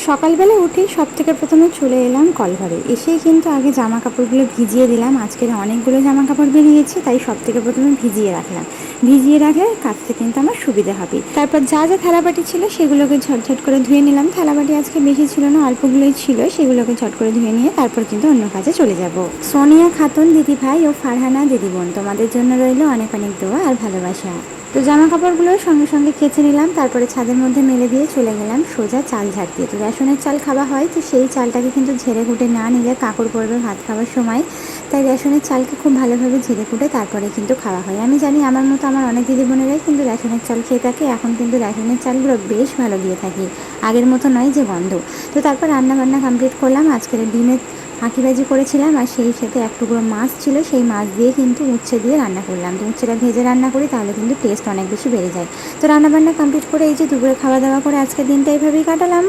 সকালবেলা উঠেই সবথেকে প্রথমে চলে এলাম কলঘরে। এসেই কিন্তু আগে জামা কাপড়গুলো ভিজিয়ে দিলাম। আজকের অনেকগুলো জামা কাপড় বেরিয়েছে, তাই সবথেকে প্রথমে ভিজিয়ে রাখলাম। ভিজিয়ে রাখলে কাচতে কিন্তু আমার সুবিধা হবে। তারপর যা যা থালাবাটি ছিল সেগুলোকে ঝটঝট করে ধুয়ে নিলাম। থালাবাটি আজকে বেশি ছিল না, অল্পগুলোই ছিল, সেগুলোকে ঝট করে ধুয়ে নিয়ে তারপর কিন্তু অন্য কাজে চলে যাব। সোনিয়া খাতুন দিদি ভাই ও ফারহানা দিদি বোন, তোমাদের জন্য রইল অনেক অনেক দোয়া আর ভালোবাসা। তো জামা কাপড়গুলো সঙ্গে সঙ্গে কেচে নিলাম, তারপরে ছাদের মধ্যে মেলে দিয়ে চলে গেলাম সোজা চাল ঝাড়তে। তো রেশনের চাল খাওয়া হয়, তো সেই চালটাকে কিন্তু ঝেড়ে কুটে না নিলে কাকড় পড়বে ভাত খাওয়ার সময়, তাই রেশনের চালকে খুব ভালোভাবে ঝেড়ে কুটে তারপরে কিন্তু খাওয়া হয়। আমি জানি আমার মতো আমার অনেক দিদি বোনেরাই কিন্তু রেশনের চাল খেয়ে থাকে। এখন কিন্তু রেশনের চালগুলো বেশ ভালো দিয়ে থাকি, আগের মতো নয় যে গন্ধ। তো তারপর রান্নাবান্না কমপ্লিট করলাম। আজকের ডিমের ফাঁকিবাজি করেছিলাম, আর সেই সাথে এক টুকরো মাছ ছিল, সেই মাছ দিয়ে কিন্তু উচ্ছে দিয়ে রান্না করলাম। তো উচ্ছেটা ভেজে রান্না করি, তাহলে কিন্তু টেস্ট অনেক বেশি বেড়ে যায়। তো রান্নাবান্না কমপ্লিট করে এই যে দুপুরে খাওয়া দাওয়া করে আজকের দিনটা এইভাবেই কাটালাম।